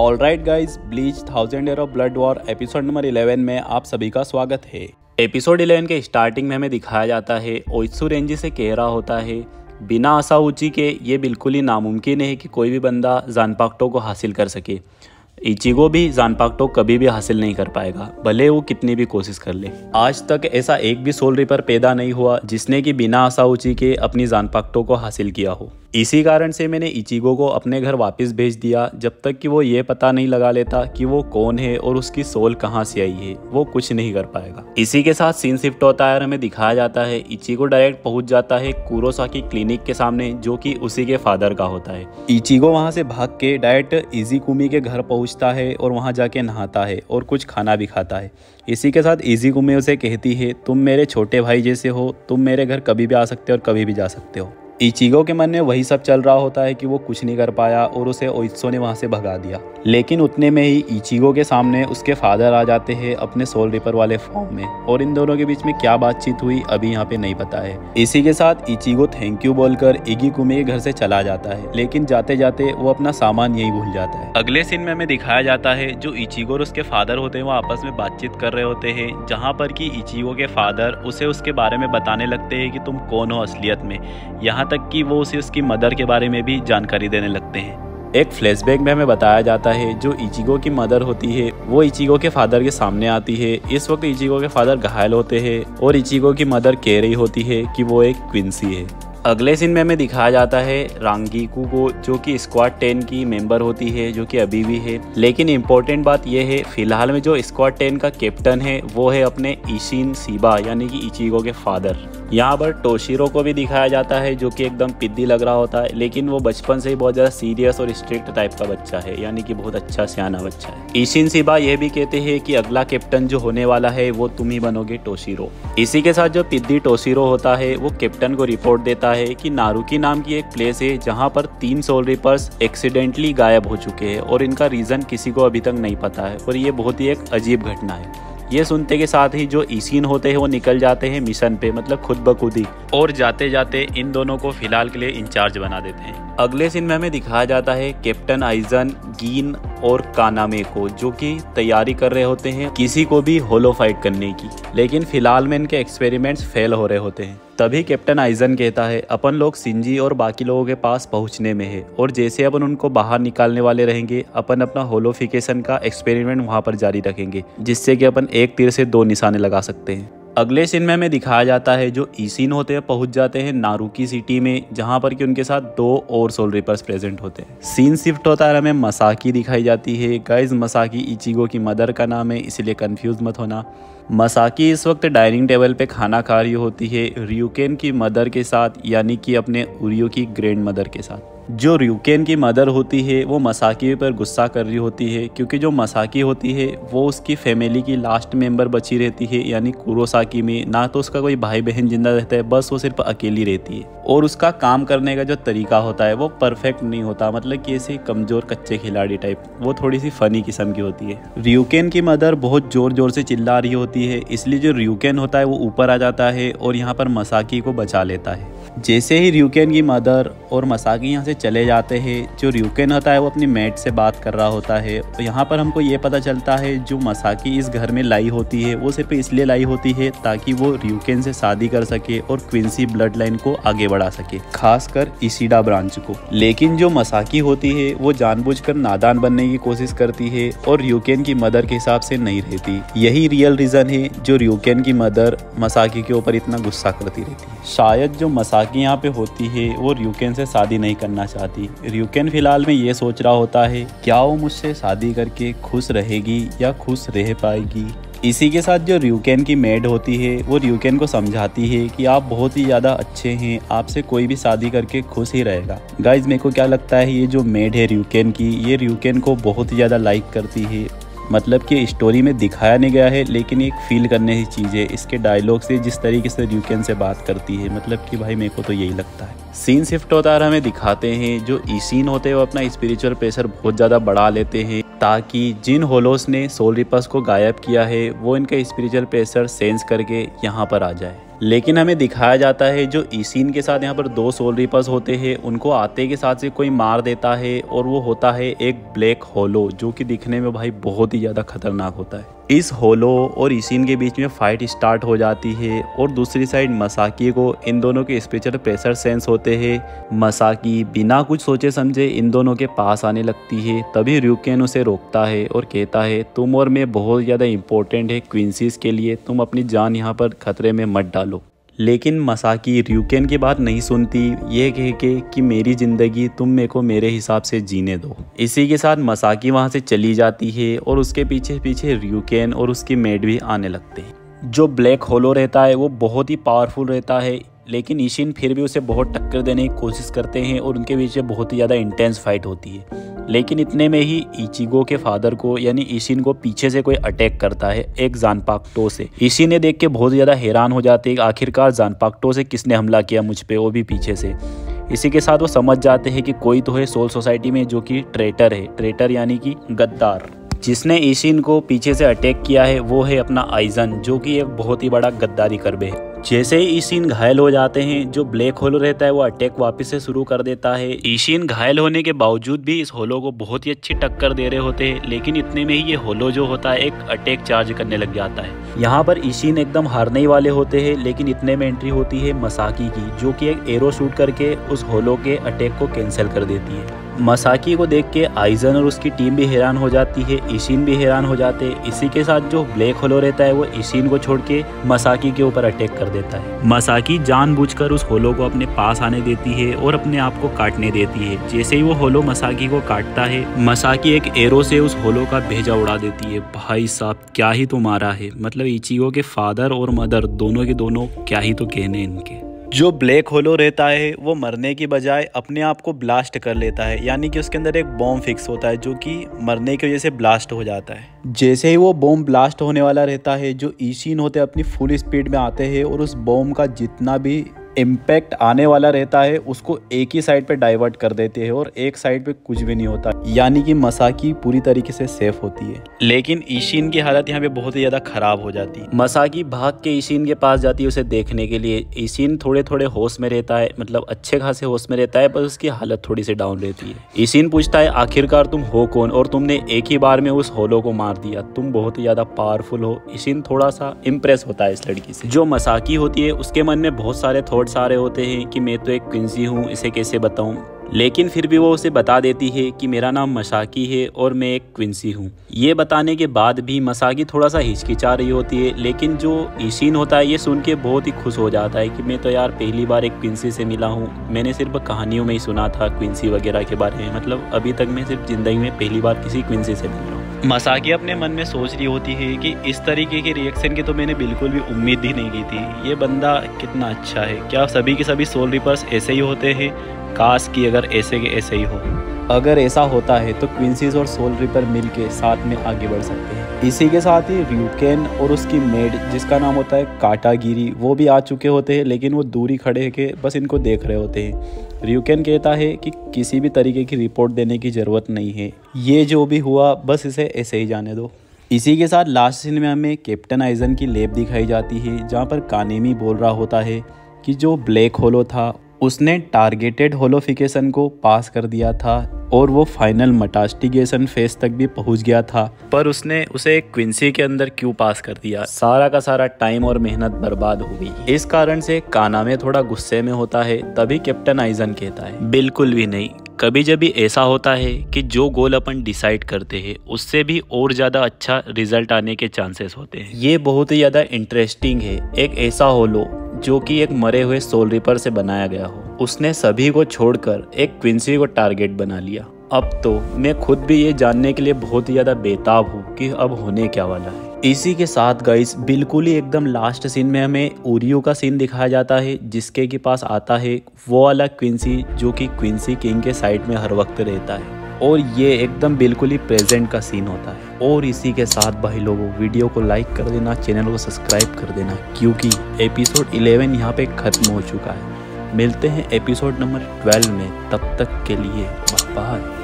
Alright guys, bleach 1000 year of blood war episode number 11 में आप सभी का स्वागत है। एपिसोड 11 के स्टार्टिंग में हमें दिखाया जाता है ओइत्सु रेंजी से कह रहा होता है बिना असाउची के ये बिल्कुल ही नामुमकिन है कि कोई भी बंदा जानपाक्टो को हासिल कर सके। इचिगो भी जानपाक्टो कभी भी हासिल नहीं कर पाएगा, भले वो कितनी भी कोशिश कर ले। आज तक ऐसा एक भी सोल रिपर पैदा नहीं हुआ जिसने कि बिना असाउची के अपनी जानपाक्टो को हासिल किया हो। इसी कारण से मैंने इचिगो को अपने घर वापस भेज दिया जब तक कि वो ये पता नहीं लगा लेता कि वो कौन है और उसकी सोल कहाँ से आई है, वो कुछ नहीं कर पाएगा। इसी के साथ सीन शिफ्ट होता है और हमें दिखाया जाता है इचिगो डायरेक्ट पहुंच जाता है कुरोसाकी क्लिनिक के सामने, जो कि उसी के फादर का होता है। इचिगो वहां से भाग के डायरेक्ट इजीकुमी के घर पहुंचता है और वहां जाके नहाता है और कुछ खाना भी खाता है। इसी के साथ इजीकुमी उसे कहती है तुम मेरे छोटे भाई जैसे हो, तुम मेरे घर कभी भी आ सकते हो और कभी भी जा सकते हो। इचिगो के मन में वही सब चल रहा होता है कि वो कुछ नहीं कर पाया और उसे ओइत्सो ने वहां से भगा दिया। लेकिन उतने में ही इचिगो के सामने उसके फादर आ जाते हैं अपने सोल रिपर वाले फॉर्म में, और इन दोनों के बीच में क्या बातचीत हुई अभी यहाँ पे नहीं पता है। इसी के साथ इचिगो थैंक यू बोलकर इगीकुमी के घर से चला जाता है, लेकिन जाते जाते वो अपना सामान यही भूल जाता है। अगले सीन में हमें दिखाया जाता है जो इचिगो और उसके फादर होते हैं वो आपस में बातचीत कर रहे होते हैं, जहाँ पर कि इचिगो के फादर उसे उसके बारे में बताने लगते हैं कि तुम कौन हो असलियत में, यहाँ तक कि वो उसे उसकी मदर के बारे में भी जानकारी देने लगते हैं। एक फ्लैशबैक में हमें बताया जाता है जो इचिगो की मदर होती है वो इचिगो के फादर के सामने आती है। इस वक्त इचिगो के फादर घायल होते हैं और इचिगो की मदर कह रही होती है कि वो एक क्विंसी है। अगले सीन में हमें दिखाया जाता है रांगीकू को, जो कि स्क्वाड 10 की मेंबर होती है, जो कि अभी भी है। लेकिन इम्पोर्टेंट बात यह है फिलहाल में जो स्क्वाड 10 का कैप्टन है वो है अपने इशिन शिबा यानी कि इचिगो के फादर। यहाँ पर टोशिरो को भी दिखाया जाता है जो कि एकदम पिद्दी लग रहा होता है, लेकिन वो बचपन से ही बहुत ज़्यादा सीरियस और स्ट्रिक्ट टाइप का बच्चा है, यानी कि बहुत अच्छा सियाना बच्चा है। इशिन शिबा यह भी कहते हैं कि अगला कैप्टन जो होने वाला है वो तुम ही बनोगे टोशिरो। इसी के साथ जो पिद्दी टोशिरो होता है वो कैप्टन को रिपोर्ट देता है कि नारुकी नाम की एक प्लेस है जहाँ पर 3 सोल रिपर्स एक्सीडेंटली गायब हो चुके हैं और इनका रीज़न किसी को अभी तक नहीं पता है, और ये बहुत ही एक अजीब घटना है। ये सुनते के साथ ही जो इशिन होते हैं वो निकल जाते हैं मिशन पे, मतलब खुद ब खुद ही, और जाते जाते इन दोनों को फिलहाल के लिए इंचार्ज बना देते हैं। अगले सीन में हमें दिखाया जाता है कैप्टन आइजन, गीन और कानामे को, जो कि तैयारी कर रहे होते हैं किसी को भी होलो फाइट करने की, लेकिन फिलहाल में इनके एक्सपेरिमेंट्स फेल हो रहे होते हैं। तभी कैप्टन आइजन कहता है अपन लोग शिंजी और बाकी लोगों के पास पहुंचने में है, और जैसे अपन उनको बाहर निकालने वाले रहेंगे अपन अपना होलोफिकेशन का एक्सपेरिमेंट वहां पर जारी रखेंगे, जिससे कि अपन एक तीर से 2 निशाने लगा सकते हैं। अगले सीन में हमें दिखाया जाता है जो इशिन होते हैं पहुंच जाते हैं नारुकी सिटी में, जहां पर कि उनके साथ 2 और सोल रिपर्स प्रेजेंट होते हैं। सीन शिफ्ट होता है, हमें मसाकी दिखाई जाती है। गाइस, मसाकी इचिगो की मदर का नाम है, इसलिए कंफ्यूज मत होना। मसाकी इस वक्त डाइनिंग टेबल पे खाना खा रही होती है ryuken की मदर के साथ, यानी कि अपने उरियो की ग्रैंड मदर के साथ। जो ryuken की मदर होती है वो मसाकी पर गुस्सा कर रही होती है, क्योंकि जो मसाकी होती है वो उसकी फैमिली की लास्ट मेंबर बची रहती है, यानी कुरोसाकी में ना तो उसका कोई भाई बहन जिंदा रहता है, बस वो सिर्फ अकेली रहती है। और उसका काम करने का जो तरीका होता है वो परफेक्ट नहीं होता, मतलब कि ऐसे कमजोर कच्चे खिलाड़ी टाइप, वो थोड़ी सी फनी किस्म की होती है। ryuken की मदर बहुत जोर जोर से चिल्ला रही होती है, इसलिए जो ryuken होता है वो ऊपर आ जाता है और यहाँ पर मसाकी को बचा लेता है। जैसे ही ryuken की मदर और मसाकी यहाँ से चले जाते हैं, जो ryuken होता है वो अपनी मेट से बात कर रहा होता है। तो यहाँ पर हमको ये पता चलता है जो मसाकी इस घर में लाई होती है वो सिर्फ इसलिए लाई होती है ताकि वो ryuken से शादी कर सके और क्विंसी ब्लड लाइन को आगे बढ़ा सके, खासकर इशिडा ब्रांच को। लेकिन जो मसाकी होती है वो जानबूझकर नादान बनने की कोशिश करती है और ryuken की मदर के हिसाब से नहीं रहती। यही रियल रीजन है जो ryuken की मदर मसाकी के ऊपर इतना गुस्सा करती रहती है। शायद जो मसाकी यहाँ पे होती है वो ryuken से शादी नहीं करना चाहती। ryuken फिलहाल में ये सोच रहा होता है क्या वो मुझसे शादी करके खुश रहेगी या खुश रह पाएगी। इसी के साथ जो ryuken की मेड होती है वो ryuken को समझाती है कि आप बहुत ही ज़्यादा अच्छे हैं, आपसे कोई भी शादी करके खुश ही रहेगा। गाइज, मेरे को क्या लगता है ये जो मेड है ryuken की, ये ryuken को बहुत ही ज़्यादा लाइक करती है। मतलब कि स्टोरी में दिखाया नहीं गया है, लेकिन एक फील करने की चीज़ है इसके डायलॉग से, जिस तरीके से ryuken से बात करती है, मतलब कि भाई मेरे को तो यही लगता है। सीन शिफ्ट होता है और हमें दिखाते हैं जो ईशिन होते हैं वो अपना स्पिरिचुअल प्रेशर बहुत ज़्यादा बढ़ा लेते हैं ताकि जिन होलोस ने सोल रिपर्स को गायब किया है वो इनका स्पिरिचुअल प्रेशर सेंस करके यहाँ पर आ जाए। लेकिन हमें दिखाया जाता है जो ईशिन के साथ यहाँ पर 2 सोल रिपर्स होते हैं उनको आते के साथ से कोई मार देता है और वो होता है एक ब्लैक होलो जो कि दिखने में भाई बहुत ही ज़्यादा खतरनाक होता है। इस होलो और ईशिन के बीच में फाइट स्टार्ट हो जाती है और दूसरी साइड मसाकी को इन दोनों के स्पिरिचुअल प्रेशर सेंस होते हैं। मसाकी बिना कुछ सोचे समझे इन दोनों के पास आने लगती है, तभी ryuken उसे रोकता है और कहता है तुम और मैं बहुत ज़्यादा इम्पोर्टेंट है क्वींसीज के लिए, तुम अपनी जान यहाँ पर खतरे में मत डालो। लेकिन मसाकी ryuken की बात नहीं सुनती, ये कह के कि मेरी ज़िंदगी तुम मेरे को मेरे हिसाब से जीने दो। इसी के साथ मसाकी वहाँ से चली जाती है और उसके पीछे पीछे ryuken और उसकी मेड भी आने लगते हैं। जो ब्लैक होलो रहता है वो बहुत ही पावरफुल रहता है, लेकिन ईशिन फिर भी उसे बहुत टक्कर देने की कोशिश करते हैं और उनके बीच में बहुत ही ज़्यादा इंटेंस फाइट होती है। लेकिन इतने में ही इचिगो के फादर को यानी ईशिन को पीछे से कोई अटैक करता है एक जानपाक्टो से। ईशिन ने देख के बहुत ज़्यादा हैरान हो जाते हैं आखिरकार जानपाक्टो से किसने हमला किया मुझ पे, वो भी पीछे से। इसी के साथ वो समझ जाते हैं कि कोई तो है सोल सोसाइटी में जो कि ट्रेटर है, ट्रेटर यानी कि गद्दार। जिसने ईशिन को पीछे से अटैक किया है वो है अपना आइजन जो कि एक बहुत ही बड़ा गद्दारी करबे है। जैसे ही ईशिन घायल हो जाते हैं जो ब्लैक होलो रहता है वो अटैक वापस से शुरू कर देता है। ईशिन घायल होने के बावजूद भी इस होलो को बहुत ही अच्छी टक्कर दे रहे होते हैं, लेकिन इतने में ही ये होलो जो होता है एक अटैक चार्ज करने लग जाता है। यहाँ पर ईशिन एकदम हारने वाले होते हैं, लेकिन इतने में एंट्री होती है मसाकी की जो कि एक एरो शूट करके उस होलो के अटैक को कैंसिल कर देती है। मसाकी को देख के आइजन और उसकी टीम भी हैरान हो जाती है, ईशिन भी हैरान हो जाते हैं। इसी के साथ जो ब्लैक होलो रहता है वो ईशिन को छोड़ के मसाकी के ऊपर अटैक कर देता है। मसाकी जानबूझकर उस होलो को अपने पास आने देती है और अपने आप को काटने देती है। जैसे ही वो होलो मसाकी को काटता है, मसाकी एक एरो से उस होलो का भेजा उड़ा देती है। भाई साहब क्या ही तो मारा है, मतलब इचिगो के फादर और मदर दोनों के दोनों क्या ही तो कहने इनके। जो ब्लैक होलो रहता है वो मरने की बजाय अपने आप को ब्लास्ट कर लेता है, यानी कि उसके अंदर एक बॉम्ब फिक्स होता है जो कि मरने की वजह से ब्लास्ट हो जाता है। जैसे ही वो बॉम्ब ब्लास्ट होने वाला रहता है जो ईशिन होते अपनी फुल स्पीड में आते हैं और उस बॉम्ब का जितना भी इम्पैक्ट आने वाला रहता है उसको एक ही साइड पे डाइवर्ट कर देते हैं और एक साइड पे कुछ भी नहीं होता, यानी कि मसाकी पूरी तरीके से सेफ होती है। लेकिन ईशिन की हालत यहाँ पे बहुत ही ज्यादा खराब हो जाती है। मसाकी भाग के ईशिन के पास जाती है उसे देखने के लिए। ईशिन थोड़े थोड़े होश में रहता है, मतलब अच्छे खासे होश में रहता है, पर उसकी हालत थोड़ी सी डाउन रहती है। ईशिन पूछता है आखिरकार तुम हो कौन और तुमने एक ही बार में उस होलो को मार दिया, तुम बहुत ही ज्यादा पावरफुल हो। ईशिन थोड़ा सा इम्प्रेस होता है इस लड़की से। जो मसाकी होती है उसके मन में बहुत सारे थॉट्स आ रहे होते हैं कि मैं तो एक क्वींसी हूँ, इसे कैसे बताऊं, लेकिन फिर भी वो उसे बता देती है कि मेरा नाम मसाकी है और मैं एक क्वींसी हूँ। ये बताने के बाद भी मसाकी थोड़ा सा हिचकिचा रही होती है, लेकिन जो ईशिन होता है ये सुन के बहुत ही खुश हो जाता है कि मैं तो यार पहली बार एक क्वींसी से मिला हूँ, मैंने सिर्फ कहानियों में ही सुना था क्वींसी वगैरह के बारे में, मतलब अभी तक मैं सिर्फ जिंदगी में पहली बार किसी क्वींसी से मिल रहा हूँ। मसाकी अपने मन में सोच रही होती है कि इस तरीके के रिएक्शन की तो मैंने बिल्कुल भी उम्मीद ही नहीं की थी, ये बंदा कितना अच्छा है, क्या सभी के सभी सोल रिपर्स ऐसे ही होते हैं, काश कि अगर ऐसे के ऐसे ही हो। अगर ऐसा होता है तो क्वींसीज और सोल रिपर मिलके साथ में आगे बढ़ सकते हैं। इसी के साथ ही ryuken और उसकी मेड जिसका नाम होता है काटागिरी वो भी आ चुके होते हैं, लेकिन वो दूरी खड़े के बस इनको देख रहे होते हैं। ryuken कहता है कि किसी भी तरीके की रिपोर्ट देने की ज़रूरत नहीं है, ये जो भी हुआ बस इसे ऐसे ही जाने दो। इसी के साथ लास्ट सीन में हमें कैप्टन आइजन की लैब दिखाई जाती है जहाँ पर कानेमी बोल रहा होता है कि जो ब्लैक होलो था उसने टारगेटेड होलोफिकेशन को पास कर दिया था और वो फाइनल मटास्टिगेशन फेज तक भी पहुंच गया था, पर उसने उसे एक क्वींसी के अंदर क्यों पास कर दिया, सारा का सारा टाइम और मेहनत बर्बाद हो गई। इस कारण से कानामे थोड़ा गुस्से में होता है। तभी कैप्टन आइजन कहता है बिल्कुल भी नहीं, कभी जब भी ऐसा होता है कि जो गोल अपन डिसाइड करते हैं उससे भी और ज़्यादा अच्छा रिजल्ट आने के चांसेस होते हैं। ये बहुत ही ज़्यादा इंटरेस्टिंग है, एक ऐसा होलो जो कि एक मरे हुए सोल रिपर से बनाया गया हो, उसने सभी को छोड़कर एक क्वींसी को टारगेट बना लिया। अब तो मैं खुद भी ये जानने के लिए बहुत ही ज़्यादा बेताब हूँ कि अब होने क्या वाला है। इसी के साथ गाइस बिल्कुल ही एकदम लास्ट सीन में हमें उरियो का सीन दिखाया जाता है, जिसके के पास आता है वो वाला क्वींसी जो कि क्वींसी किंग के साइड में हर वक्त रहता है, और ये एकदम बिल्कुल ही प्रेजेंट का सीन होता है। और इसी के साथ भाई लोगों वीडियो को लाइक कर देना, चैनल को सब्सक्राइब कर देना, क्योंकि एपिसोड 11 यहाँ पे ख़त्म हो चुका है। मिलते हैं एपिसोड नंबर 12 में, तब तक के लिए बाय।